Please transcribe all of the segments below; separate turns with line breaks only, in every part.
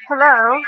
Hello.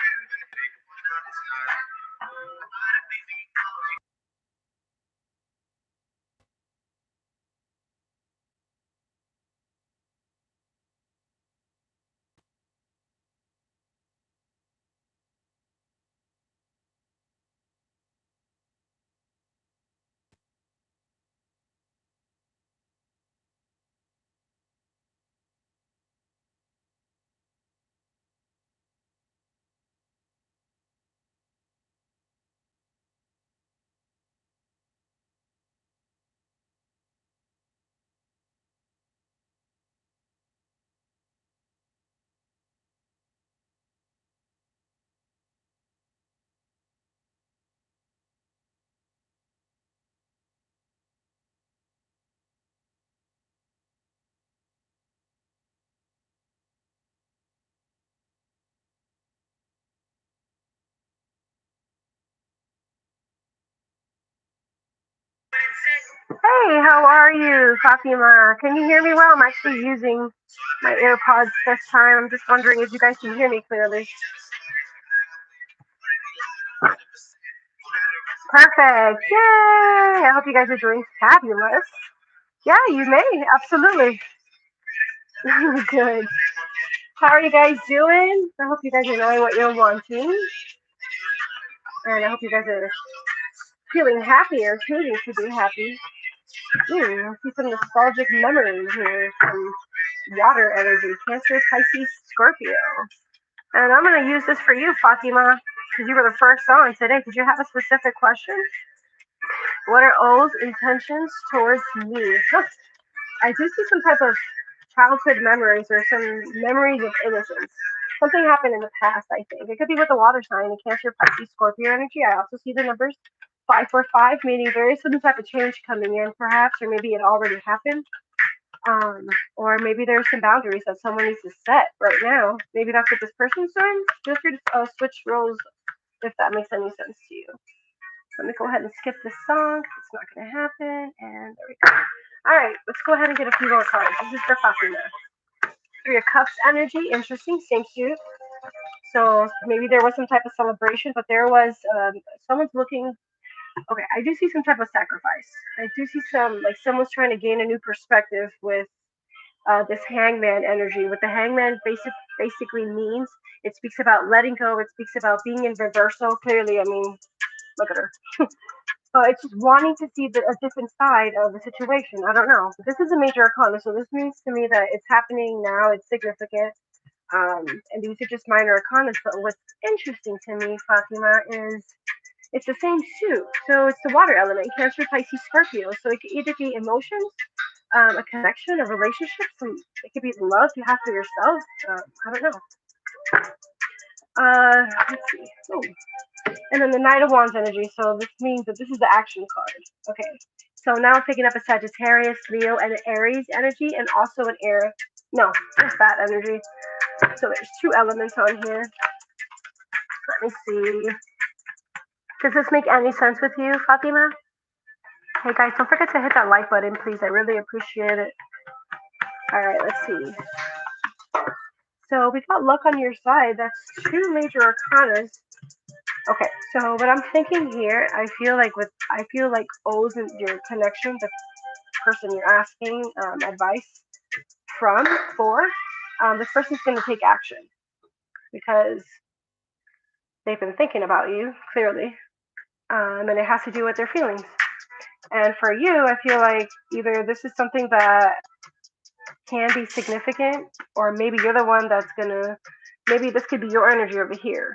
Hey, how are you, Fatima? Can you hear me well? I'm actually using my AirPods this time. I'm just wondering if you guys can hear me clearly. Perfect. Yay! I hope you guys are doing fabulous. Yeah, you may. Absolutely. Good. How are you guys doing? I hope you guys are knowing what you're wanting. And I hope you guys are feeling happy or choosing to be happy. I see some nostalgic memories here from water energy, Cancer, Pisces, Scorpio. And I'm going to use this for you, Fatima, because you were the first on today. Did you have a specific question? What are O's intentions towards me? I do see some type of childhood memories or some memories of innocence. Something happened in the past, I think. It could be with the water sign, the Cancer, Pisces, Scorpio energy. I also see the numbers 545, meaning there is some type of change coming in, perhaps, or maybe it already happened. Or maybe there's some boundaries that someone needs to set right now. Maybe that's what this person's doing. Feel free to switch roles if that makes any sense to you. Let me go ahead and skip this song. It's not going to happen. And there we go. All right, let's go ahead and get a few more cards. This is for Fatima. Three of Cups energy. Interesting. Same suit. So maybe there was some type of celebration, but there was someone's looking. Okay, I do see some type of sacrifice. I do see some, like, someone's trying to gain a new perspective with this hangman energy. What the hangman basically means, it speaks about letting go. It speaks about being in reversal. Clearly, I mean, look at her. It's just wanting to see a different side of the situation. I don't know. But this is a major arcana, so this means to me that it's happening now. It's significant. And these are just minor arcana. But what's interesting to me, Fatima, is it's the same suit. So it's the water element, Cancer, Pisces, Scorpio. So it could either be emotions, a connection, a relationship. It could be love you have for yourself. I don't know. Let's see. Oh. And then the Knight of Wands energy. So this means that this is the action card. Okay. So now I'm picking up a Sagittarius, Leo, and an Aries energy, and also an air. No, just that energy. So there's two elements on here. Let me see. Does this make any sense with you, Fatima? Hey guys, don't forget to hit that like button, please. I really appreciate it. All right, let's see. So we got luck on your side. That's two major arcanas. Okay, so what I'm thinking here, I feel like O's and your connection, the person you're asking advice from this person's going to take action because they've been thinking about you clearly, and it has to do with their feelings. And for you, I feel like either this is something that can be significant, or maybe you're the one that's gonna. Maybe this could be your energy over here,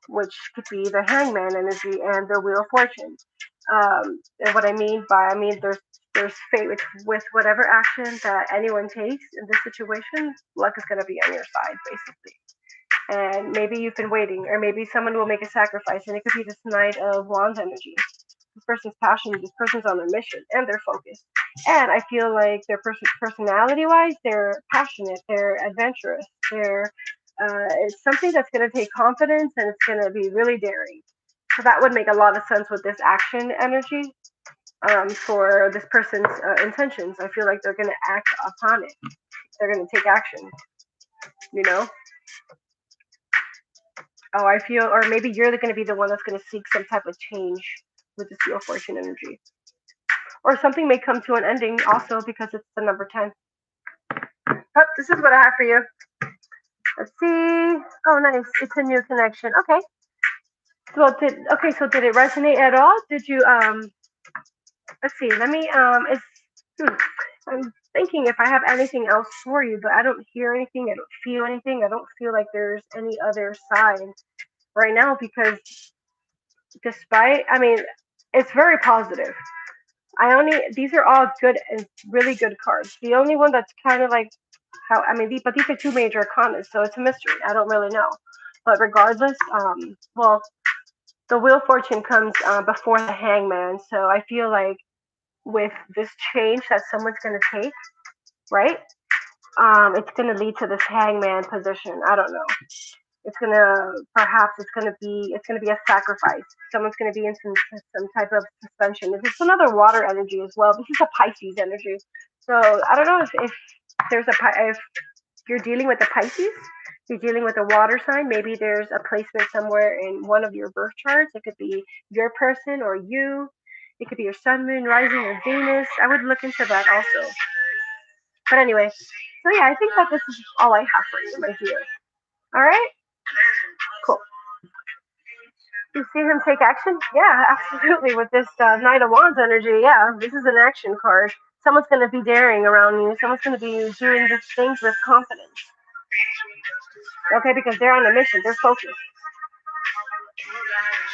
which could be the hangman energy and the wheel of fortune. And what I mean there's fate with whatever action that anyone takes in this situation, luck is going to be on your side, basically. And maybe you've been waiting, or maybe someone will make a sacrifice, and it could be this Knight of Wands energy. This person's passionate, this person's on a mission, and they're focused. And I feel like their personality-wise, they're passionate, they're adventurous, it's something that's going to take confidence, and it's going to be really daring. So that would make a lot of sense with this action energy for this person's intentions. I feel like they're going to act upon it. They're going to take action, you know? Oh, I feel, or maybe you're going to be the one that's going to seek some type of change with this Wheel of Fortune energy. Or something may come to an ending also because it's the number 10. Oh, this is what I have for you. Let's see. Oh, nice. It's a new connection. Okay. Well, so did it resonate at all? Did you let's see. Let me hmm, I'm thinking if I have anything else for you, but I don't hear anything. I don't feel anything. I don't feel like there's any other sign right now because despite, I mean, it's very positive. These are all good and really good cards. The only one that's kind of like how, I mean, but these are two major arcana, so it's a mystery. I don't really know. But regardless, well, the Wheel of Fortune comes before the Hangman, so I feel like with this change that someone's going to take, right? It's going to lead to this Hangman position. I don't know. It's gonna be a sacrifice. Someone's gonna be in some type of suspension. This is another water energy as well. This is a Pisces energy. So I don't know if there's if you're dealing with a Pisces, you're dealing with a water sign. Maybe there's a placement somewhere in one of your birth charts. It could be your person or you. It could be your sun, moon, rising, or Venus. I would look into that also. But anyway, so yeah, I think that this is all I have for you, my dear. All right, cool. You see him take action? Yeah, absolutely. With this Knight of Wands energy, yeah, this is an action card. Someone's going to be daring around you. Someone's going to be doing these things with confidence. Okay, because they're on a mission. They're focused.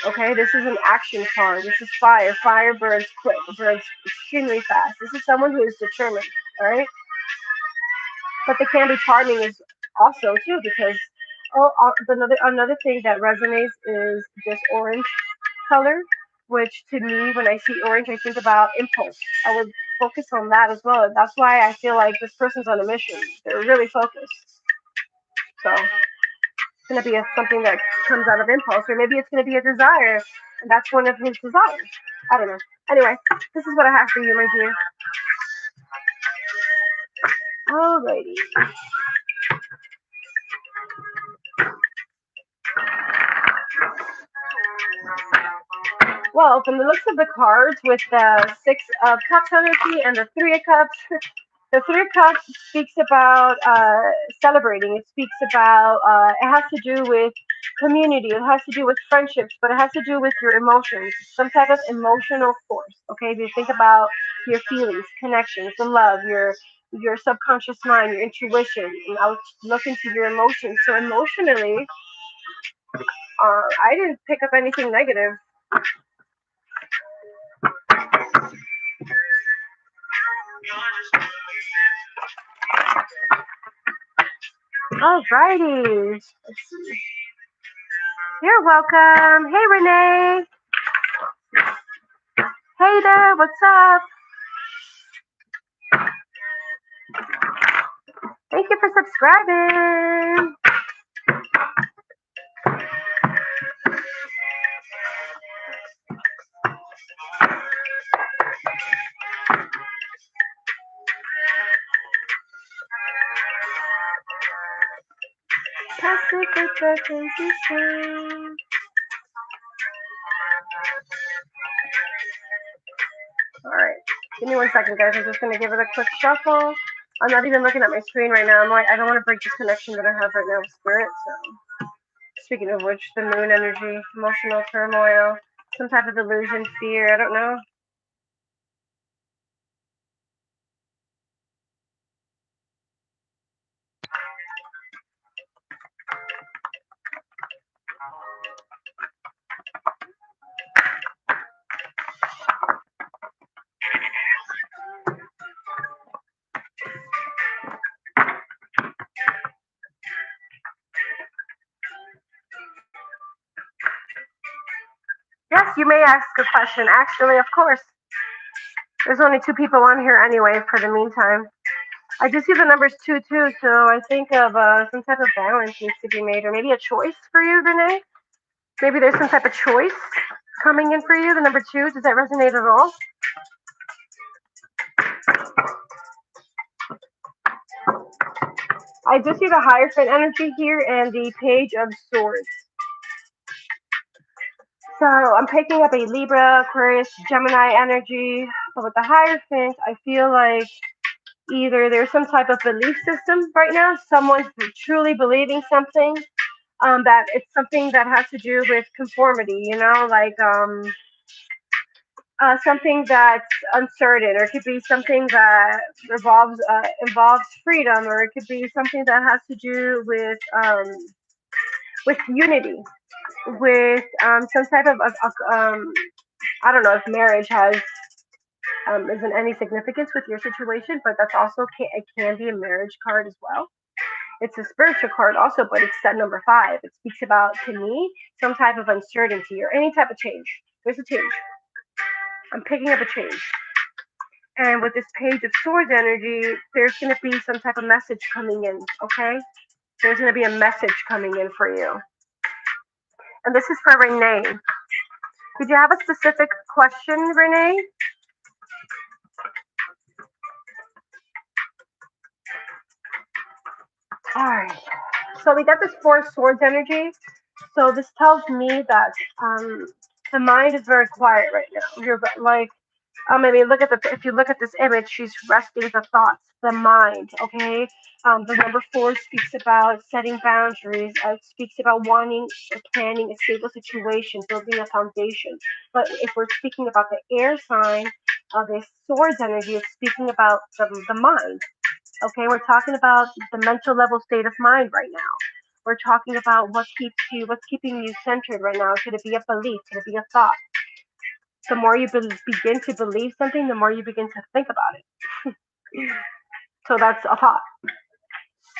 Okay, this is an action card. This is fire. Fire burns quick. It burns extremely fast. This is someone who is determined. All right, but they can be charming is also too because another thing that resonates is this orange color, which to me, when I see orange, I think about impulse. I would focus on that as well. That's why I feel like this person's on a mission. They're really focused. So it's going to be something that comes out of impulse, or maybe it's going to be a desire, and that's one of his desires. I don't know. Anyway, this is what I have for you, my dear. Alrighty. Well, from the looks of the cards, with the Six of Cups energy and the Three of Cups, the Three of Cups speaks about celebrating. It speaks about, it has to do with community. It has to do with friendships, but it has to do with your emotions, some type of emotional force. Okay, if you think about your feelings, connections, the love, your subconscious mind, your intuition, and I'll look into your emotions. So emotionally, I didn't pick up anything negative. Alrighty. Let's see. You're welcome. Hey, Renee. Hey there. What's up? Thank you for subscribing. Pacific transition. Alright. Give me 1 second, guys. I'm just going to give it a quick shuffle. I'm not even looking at my screen right now. I'm like, I don't want to break this connection that I have right now with Spirit. So, speaking of which, the moon energy, emotional turmoil, some type of illusion, fear. I don't know. Yes, you may ask a question. Actually, of course. There's only 2 people on here anyway for the meantime. I just see the numbers 2, so I think of some type of balance needs to be made, or maybe a choice for you, Renee. Maybe there's some type of choice coming in for you, the number 2. Does that resonate at all? I just see the Hierophant energy here and the Page of Swords. So I'm picking up a Libra, Aquarius, Gemini energy. But with the Hierophant, I feel like either there's some type of belief system right now, someone's truly believing something, that it's something that has to do with conformity, like something that's uncertain, or it could be something that involves freedom, or it could be something that has to do with unity, with some type of I don't know if marriage has isn't any significance with your situation, but that's also it can be a marriage card as well. It's a spiritual card also, but it's set number 5. It speaks about, to me, some type of uncertainty or any type of change. There's a change. I'm picking up a change. And with this Page of Swords energy, there's going to be some type of message coming in, okay? There's going to be a message coming in for you. And this is for Renee. Did you have a specific question, Renee? All right. So we got this Four of Swords energy. So this tells me that the mind is very quiet right now. You're like, maybe look at if you look at this image, she's resting the thoughts, the mind. Okay. The number 4 speaks about setting boundaries. It speaks about wanting or planning a stable situation, building a foundation. But if we're speaking about the air sign of this swords energy, it's speaking about the mind. Okay, we're talking about the mental level state of mind right now. We're talking about what's keeping you centered right now. Could it be a belief? Could it be a thought? The more you begin to believe something, the more you begin to think about it. So that's a thought.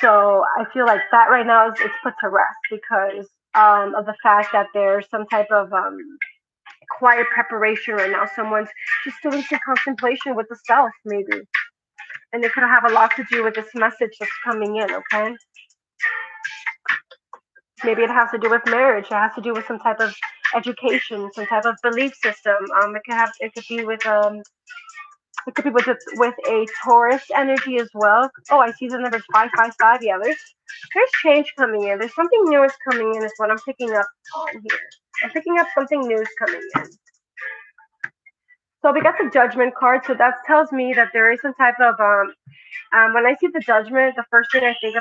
So I feel like that right now is it's put to rest because of the fact that there's some type of quiet preparation right now. Someone's just doing some contemplation with the self, maybe. And it could have a lot to do with this message that's coming in, okay? Maybe it has to do with marriage. It has to do with some type of education, some type of belief system. It could be with a Taurus energy as well. Oh, I see the numbers 555. Yeah, there's change coming in. There's something new is coming in. Is what I'm picking up on here. I'm picking up something new is coming in. So we got the Judgment card. So that tells me that there is some type of when I see the Judgment, the first thing I think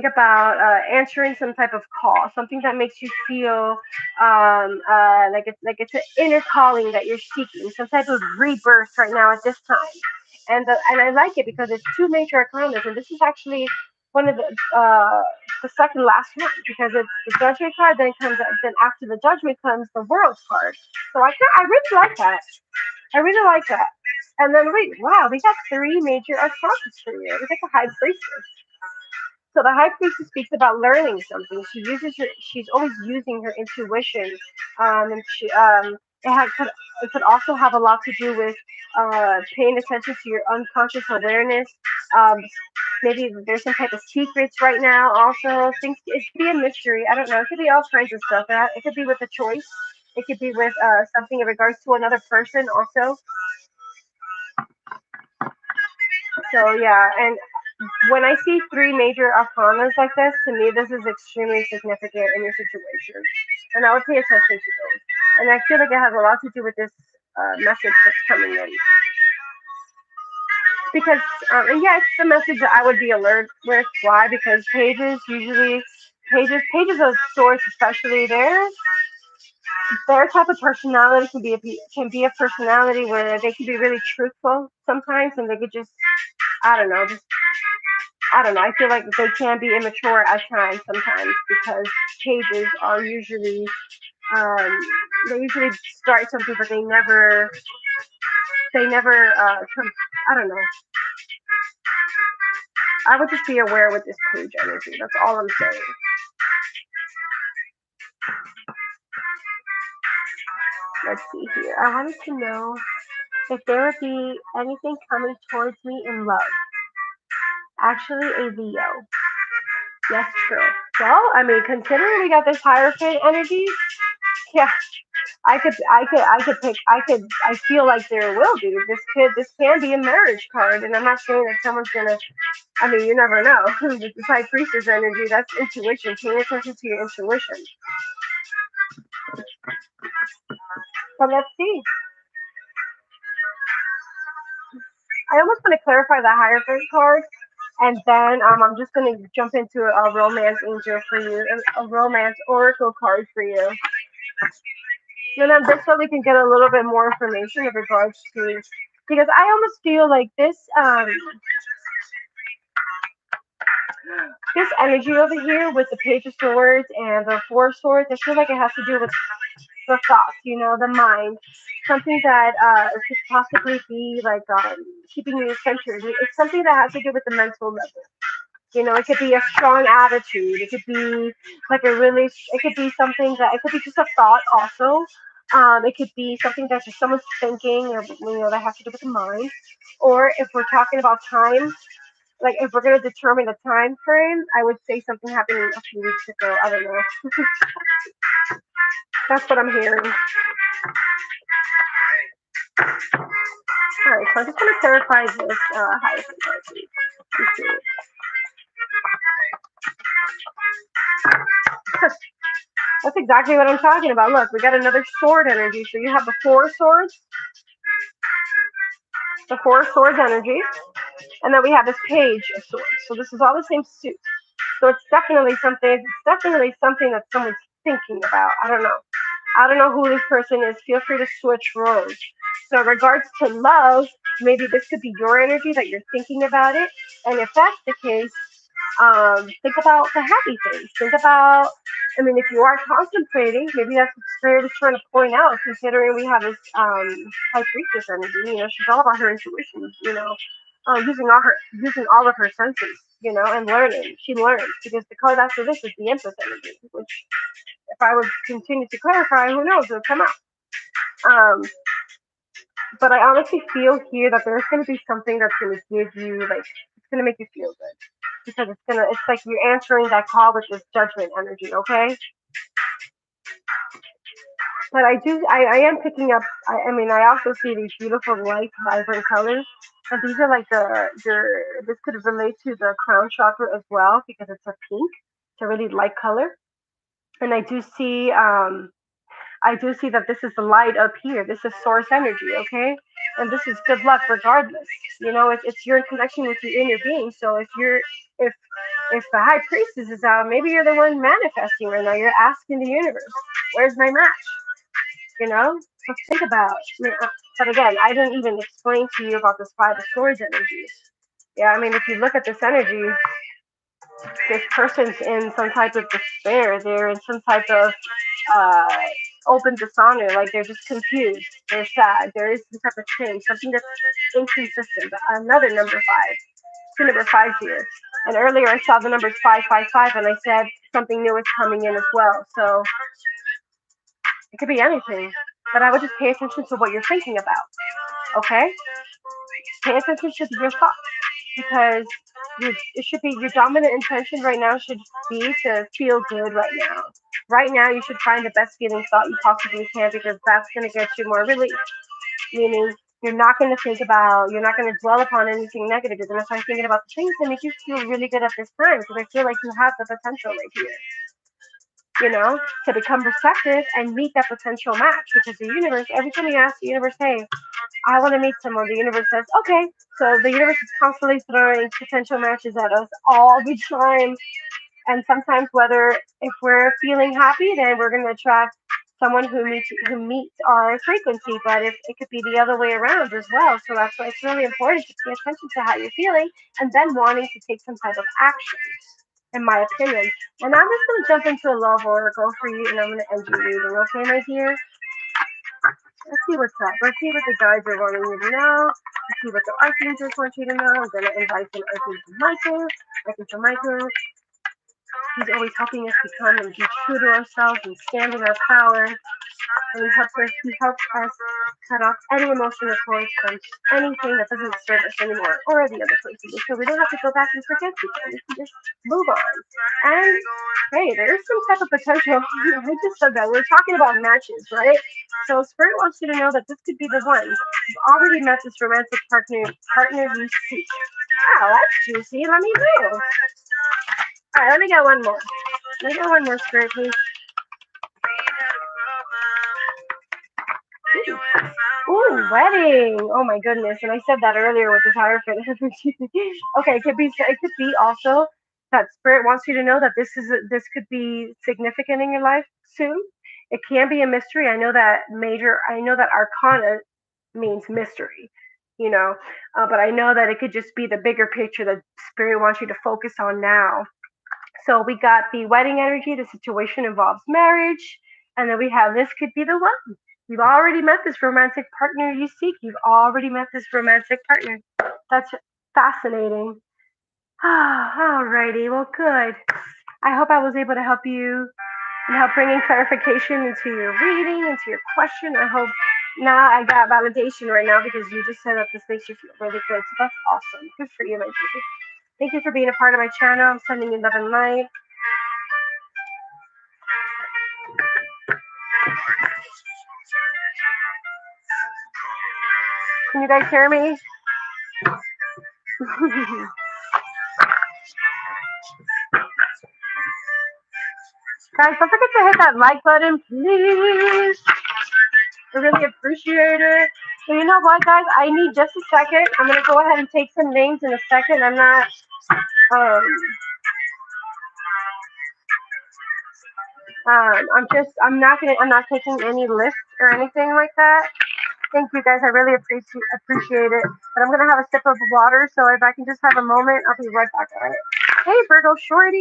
about answering some type of call, something that makes you feel like it's an inner calling that you're seeking, some type of rebirth right now at this time. And I like it because it's 2 major arcana, and this is actually one of the second last one because it's the Judgment card. Then after the Judgment comes the World card. So I really like that. I really like that. And then wait, wow, we got 3 major arcana for you. We got the High Priestess. So the High Priestess speaks about learning something. She's always using her intuition, and it could also have a lot to do with paying attention to your unconscious awareness. Um, Maybe there's some type of secrets right now. Also, things it could be a mystery. I don't know. It could be all kinds of stuff. It could be with a choice. It could be with something in regards to another person. Also, so yeah, and when I see 3 major arcanas like this, to me, this is extremely significant in your situation. And I would pay attention to those. And I feel like it has a lot to do with this message that's coming in. Because, and yeah, it's the message that I would be alert with. Why? Because pages of swords, especially their type of personality can be a personality where they can be really truthful sometimes, and they could just, I don't know, I don't know. I feel like they can be immature at times sometimes because pages are usually um, they usually start something, but they never I don't know. I would just be aware with this page energy. That's all I'm saying. Let's see here. I wanted to know if there would be anything coming towards me in love. Actually, a VO. Yes, true. Well, I mean, considering we got this Hierophant energy, yeah, I feel like there will be. This can be a marriage card, and I'm not saying that someone's gonna. I mean, you never know. With this High Priestess energy, that's intuition. Pay attention to your intuition. So let's see. I almost want to clarify the Hierophant card, and then I'm just going to jump into a romance angel for you, a romance oracle card for you. And then this way we can get a little bit more information in regards to, because I almost feel like this energy over here with the Page of Swords and the Four of Swords, I feel like it has to do with the thoughts, the mind, something that could possibly be like keeping you centered. It's something that has to do with the mental level. It could be a strong attitude. It could be like it could be something that, it could be just a thought also. It could be something that just someone's thinking, or, that has to do with the mind. Or if we're talking about time, like if we're going to determine the time frame, I would say something happened a few weeks ago. I don't know. That's what I'm hearing. Alright, so I just want to clarify this Hierophant card, please. That's exactly what I'm talking about. Look, we got another sword energy. So you have the Four of Swords, energy, and then we have this Page of Swords. So this is all the same suit. So it's definitely something. That someone's thinking about. I don't know. I don't know who this person is. Feel free to switch roles. So in regards to love, maybe this could be your energy that you're thinking about it. And if that's the case, think about the happy things. Think about, if you are contemplating, maybe that's what Spirit is trying to point out, considering we have this high priestess energy. She's all about her intuition, using all of her senses, and learning. She learns, because the card after this is the Empress energy, which, if I would continue to clarify, who knows, it'll come out. But I honestly feel here that there's going to be something that's going to give you, like, it's going to make you feel good. Because it's like you're answering that call with this judgment energy, okay? But I am picking up, I also see these beautiful, light, vibrant colors. And these are like this could relate to the crown chakra as well, because it's a pink. It's a really light color. And I do see that this is the light up here. This is source energy, okay? And this is good luck regardless. It's you're in connection with your inner being. So if the high priestess is out, maybe you're the one manifesting right now. You're asking the universe, where's my match? So think about. But again, I didn't even explain to you about this Five of Swords energy. Yeah, if you look at this energy, this person's in some type of despair. They're in some type of uh, open dishonor. Like, they're just confused. They're sad. There is some type of change, something that's inconsistent. Another number five. Two number fives here. And earlier I saw the numbers 555, and I said something new is coming in as well. So it could be anything. But I would just pay attention to what you're thinking about. Okay? Pay attention to your thoughts, because it should be your dominant intention right now should be to feel good right now. Right now, you should find the best feeling thought you possibly can, because that's going to get you more relief. Meaning, you're not going to dwell upon anything negative. You're going to start thinking about the things that make you feel really good at this time, because I feel like you have the potential right here. To become receptive and meet that potential match, because the universe, every time you ask the universe, hey, I want to meet someone, the universe says, okay. So the universe is constantly throwing potential matches at us all the time. And sometimes, if we're feeling happy, then we're going to attract someone who meets our frequency. But if it could be the other way around as well. So that's why it's really important to pay attention to how you're feeling, and then wanting to take some type of action, in my opinion. And I'm just going to jump into a love oracle for you, and I'm going to end your reading, okay, my dear? Let's see what's up. Let's see what the guides are wanting you to know. Let's see what the archangels want you to know. I'm going to invite in Archangel Michael. Archangel Michael, he's always helping us become and be true to ourselves and stand in our power. And he helps us cut off any emotional cords from anything that doesn't serve us anymore, or the other person. So we don't have to go back and forget people. We can just move on. And hey, there's some type of potential. I just said that. We're talking about matches, right? So Spirit wants you to know that this could be the one. You've already met this romantic partner you seek. Wow, that's juicy. Let me know. Alright, let me get one more. Spirit, please. Ooh, wedding. Oh my goodness. And I said that earlier with this hierophant. Okay, it could be also that spirit wants you to know that this could be significant in your life soon. It can be a mystery. I know that arcana means mystery, you know, but I know that it could just be the bigger picture that spirit wants you to focus on now. So we got the wedding energy, the situation involves marriage, and then we have this could be the one. You've already met this romantic partner you seek. You've already met this romantic partner. That's fascinating. Alrighty, well, good. I hope I was able to help you and help bringing clarification into your reading, into your question. I hope now I got validation right now because you just said that this makes you feel really good. So that's awesome. Good for you, my dear. Thank you for being a part of my channel. I'm sending you love and light. Can you guys hear me? Guys, don't forget to hit that like button, please. I really appreciate it. So you know what, guys? I need just a second. I'm gonna go ahead and take some names in a second. Um, I'm not taking any lists or anything like that. Thank you, guys. I really appreciate it. But I'm gonna have a sip of water. So if I can just have a moment, I'll be right back. All right. Hey, Virgo Shorty,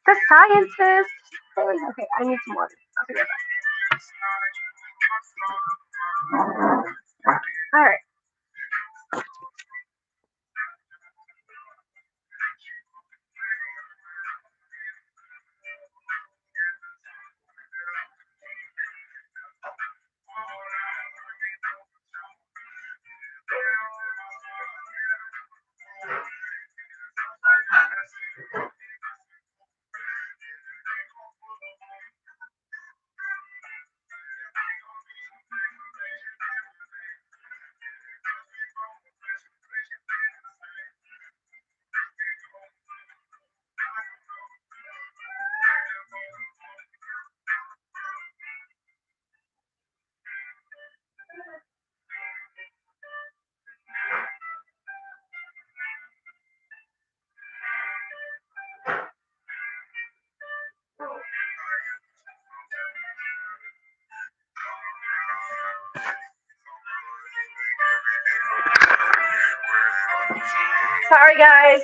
the scientist. Hey, okay, I need some water. I'll be right back. All right. Sorry, guys.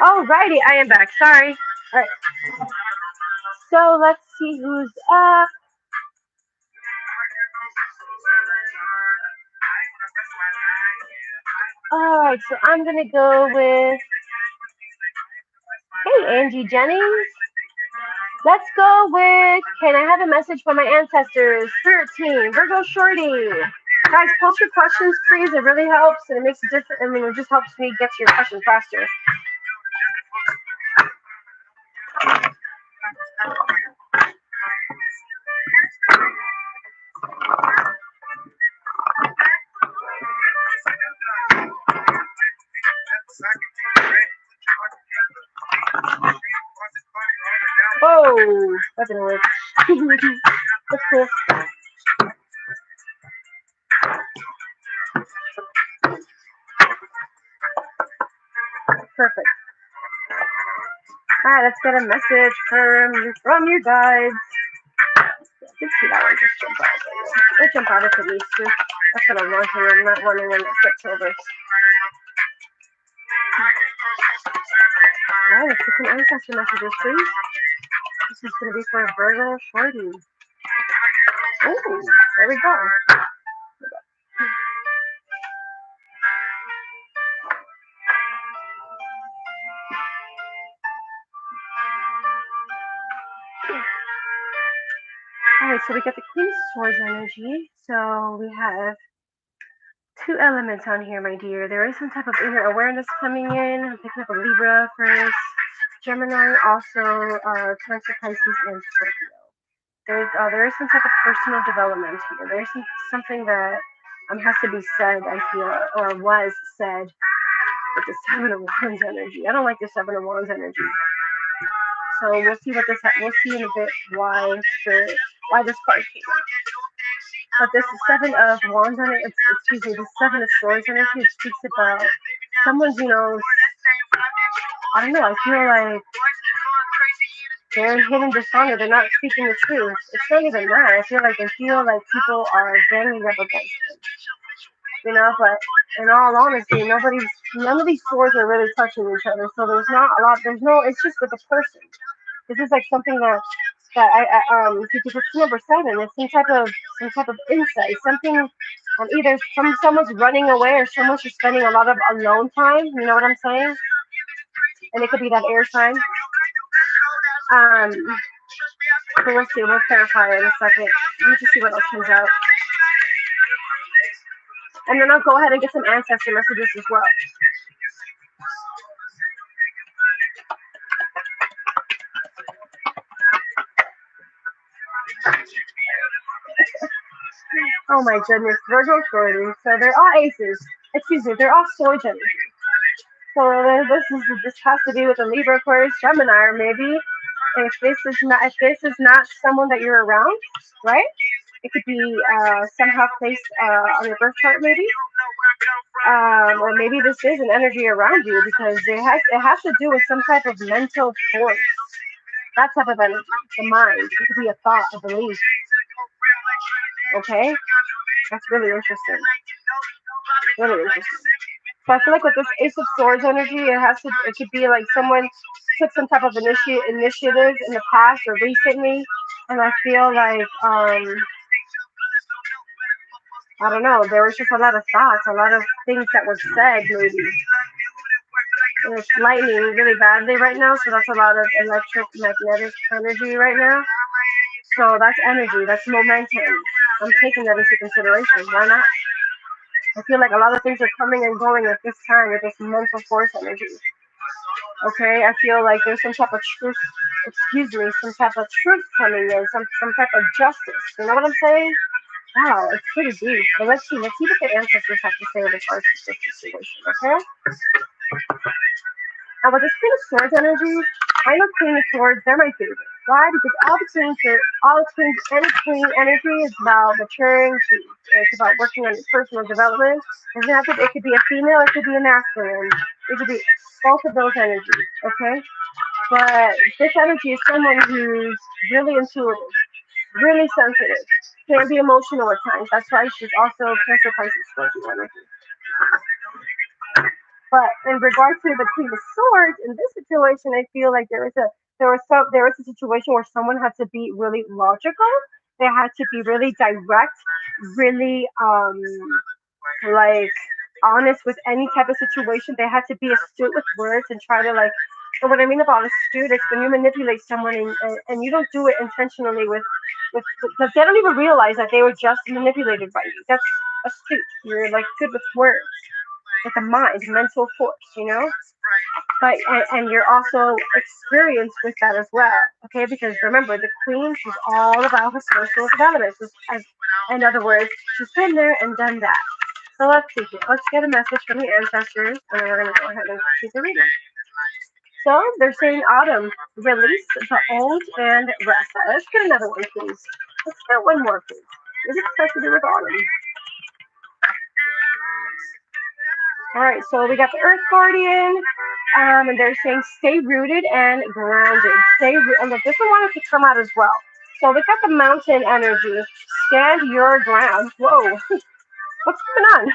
Alrighty, I am back. Sorry. All right. So let's see who's up. Alright, so I'm gonna go with hey Angie Jennings. Let's go with can I have a message from my ancestors? Spirit team, Virgo Shorty. Guys, post your questions, please. It really helps and it makes a difference. I mean, it just helps me get to your questions faster. Oh, that didn't work. That's cool. Perfect. Alright, let's get a message from your guides. Let's see that one just jump out. Let's jump out at least. That's what I'm wanting. I'm not wanting when that flips over. Alright, let's get some ancestor messages, please. This is going to be for Virgo Shorty. Ooh, there we go. Alright, so we got the Queen of Swords energy. So we have two elements on here, my dear. There is some type of inner awareness coming in. I'm picking up a Libra first. Gemini, also Cancer, Pisces, and Scorpio. There is some type of personal development here. There's something that has to be said, I feel, or was said with the Seven of Wands energy. I don't like the Seven of Wands energy. So we'll see what we'll see in a bit why this card came. But this Seven of Wands energy, excuse me, the Seven of Swords energy, it speaks about someone's, I don't know, I feel like they're hidden dishonor, they're not speaking the truth. It's not even that. I feel like people are ganging up against them. But in all honesty, none of these swords are really touching each other. So it's just with the person. This is like something because it's number 7. It's some type of insight, something, either someone's running away or someone's just spending a lot of alone time. You know what I'm saying? And it could be that air sign. So we'll see. We'll clarify it in a second. Let me just see what else comes out. And then I'll go ahead and get some ancestor messages as well. Oh my goodness, Virgo shorty. So they're all aces. Excuse me, they're all swords energy. So this has to do with a Libra, Aquarius, Gemini, or maybe if this is not someone that you're around, right? It could be somehow placed on your birth chart, maybe, or maybe this is an energy around you because it has to do with some type of mental force. That type of energy, the mind. It could be a thought, a belief. Okay, that's really interesting. Really interesting. So I feel like with this Ace of Swords energy, it could be like someone took some type of initiative in the past or recently, and I feel like I don't know, there was just a lot of thoughts, a lot of things that were said maybe. And it's lightning really badly right now, so that's a lot of electromagnetic energy right now. So that's energy, that's momentum. I'm taking that into consideration. Why not? I feel like a lot of things are coming and going at this time with this mental force energy. Okay, I feel like there's some type of truth, some type of truth coming in, some type of justice. You know what I'm saying? Wow, it's pretty deep. But let's see what the ancestors have to say in regards to this situation, okay? Now with this Queen of Swords energy, I know Queen of Swords, they're my favorite. Why? Because any queen energy is about maturing, it's about working on your personal development. It could be a female, it could be a masculine. It could be both of those energies, okay? But this energy is someone who's really intuitive, really sensitive, can be emotional at times. That's why she's also Cancer, Pisces, Scorpio energy. But in regard to the Queen of Swords, in this situation, I feel like there was a situation where someone had to be really logical. They had to be really direct, really like honest with any type of situation. They had to be astute with words and try to like. And what I mean about astute is when you manipulate someone and you don't do it intentionally with because they don't even realize that they were just manipulated by you. That's astute. You're like good with words, with the mind, mental force. But and you're also experienced with that as well, okay? Because remember, the queen, she's all about her personal development. In other words, she's been there and done that. So let's see here. Let's get a message from the ancestors, and then we're going to go ahead and keep the reading. So they're saying autumn, release the old and rest. Let's get another one, please. Let's get one more, please. Is it supposed to do with autumn? All right, so we got the Earth Guardian, and they're saying stay rooted and grounded. And this one wanted to come out as well. So we got the mountain energy. Stand your ground. Whoa, what's going on?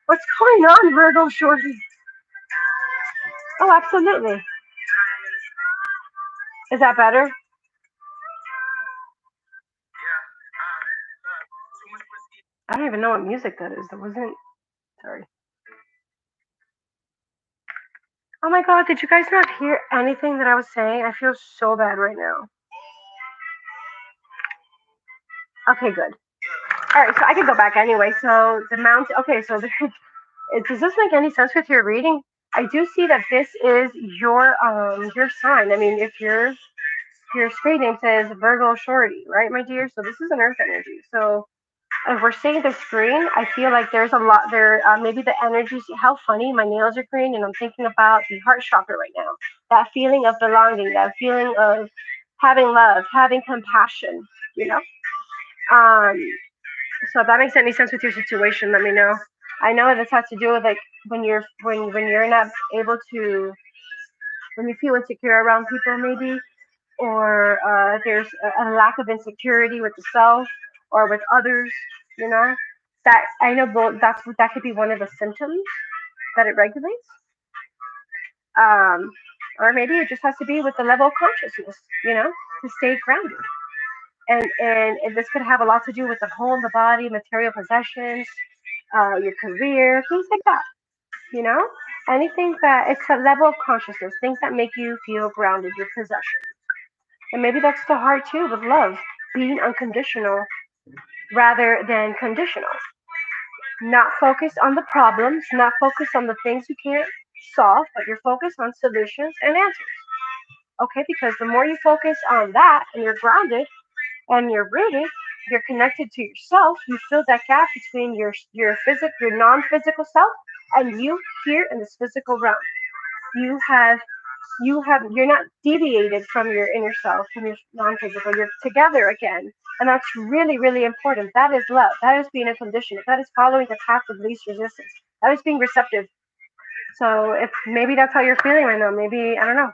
What's going on, Virgo shorty? Oh, absolutely. Is that better? I don't even know what music that is. That wasn't. Sorry. Oh my god, did you guys not hear anything that I was saying? I feel so bad right now. Okay, good. Alright, so I can go back anyway. So the mountain. Okay, so does this make any sense with your reading? I do see that this is your sign. I mean, if your screen name says Virgo shorty, right, my dear? So this is an Earth energy. So If we're seeing this green, I feel like there's a lot there. Maybe the energies. How funny! My nails are green, and I'm thinking about the heart chakra right now. That feeling of belonging, that feeling of having love, having compassion. You know. Um, so if that makes any sense with your situation, let me know. I know this has to do with like when you're not able to when you feel insecure around people, maybe, or there's a lack of insecurity with the self or with others, you know, that I know that could be one of the symptoms that it regulates. Um, or maybe it just has to be with the level of consciousness, you know, to stay grounded. And this could have a lot to do with the home, the body, material possessions, your career, things like that, you know? Anything that it's a level of consciousness, things that make you feel grounded, your possession. And maybe that's the heart too with love, being unconditional rather than conditional. Not focused on the problems, not focused on the things you can't solve, but you're focused on solutions and answers. Okay, because the more you focus on that and you're grounded and you're rooted, you're connected to yourself, you fill that gap between your non-physical self and you here in this physical realm. You have you're not deviated from your inner self, from your non-physical. You're together again, and that's really really important. That is love. That is being unconditional. That is following the path of least resistance. That is being receptive. So if maybe that's how you're feeling right now, maybe I don't know.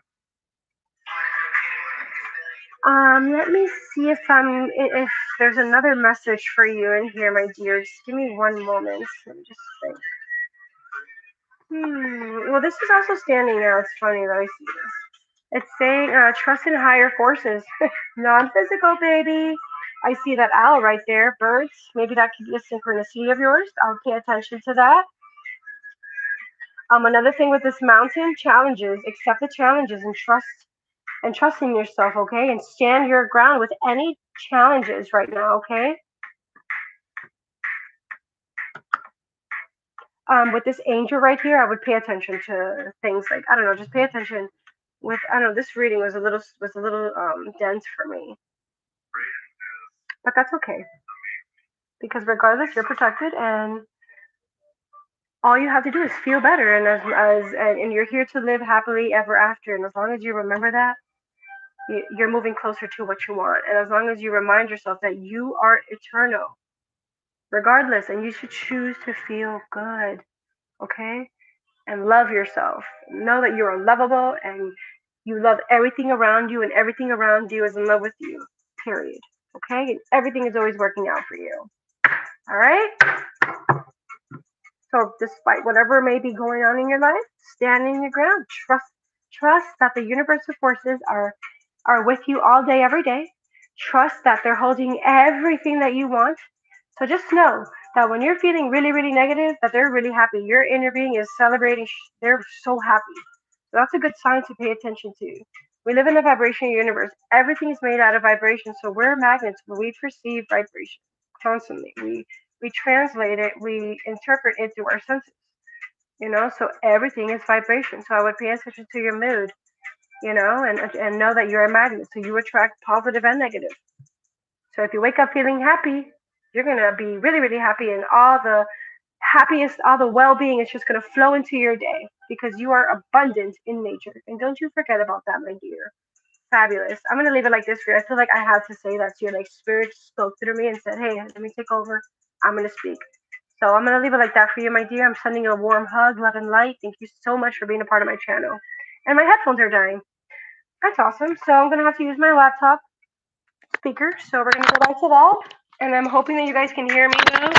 Let me see if there's another message for you in here, my dear. Just give me one moment. Let me just think. Well, this is also standing now. It's funny that I see this. It's saying trust in higher forces, non-physical, baby. I see that owl right there. Birds. Maybe that could be a synchronicity of yours. I'll pay attention to that. Another thing with this mountain, challenges. Accept the challenges and trust in yourself, okay? And stand your ground with any challenges right now, okay? With this angel right here, I would pay attention to things like I don't know, just pay attention. With I don't know, this reading was a little dense for me, but that's okay because regardless, you're protected, and all you have to do is feel better, and and you're here to live happily ever after, and as long as you remember that, you're moving closer to what you want, and as long as you remind yourself that you are eternal, regardless, and you should choose to feel good, okay? And love yourself. Know that you are lovable and you love everything around you, and everything around you is in love with you. Period. Okay? And everything is always working out for you. All right? So, despite whatever may be going on in your life, stand in your ground. Trust that the universal forces are with you all day, every day. Trust that they're holding everything that you want. So just know that when you're feeling really, really negative, that they're really happy. Your inner being is celebrating. They're so happy. So that's a good sign to pay attention to. We live in a vibrational universe. Everything is made out of vibration. So we're magnets. We perceive vibration constantly. We translate it. We interpret it through our senses. So everything is vibration. So I would pay attention to your mood, and know that you're a magnet. So you attract positive and negative. So if you wake up feeling happy, you're gonna be really, really happy, and all the well-being is just gonna flow into your day because you are abundant in nature. And don't you forget about that, my dear. Fabulous. I'm gonna leave it like this for you. I feel like I had to say that to you. Like spirit spoke through me and said, "Hey, let me take over. I'm gonna speak." So I'm gonna leave it like that for you, my dear. I'm sending you a warm hug, love and light. Thank you so much for being a part of my channel. And my headphones are dying. That's awesome. So I'm gonna have to use my laptop speaker. So we're gonna go back to that. And I'm hoping that you guys can hear me though.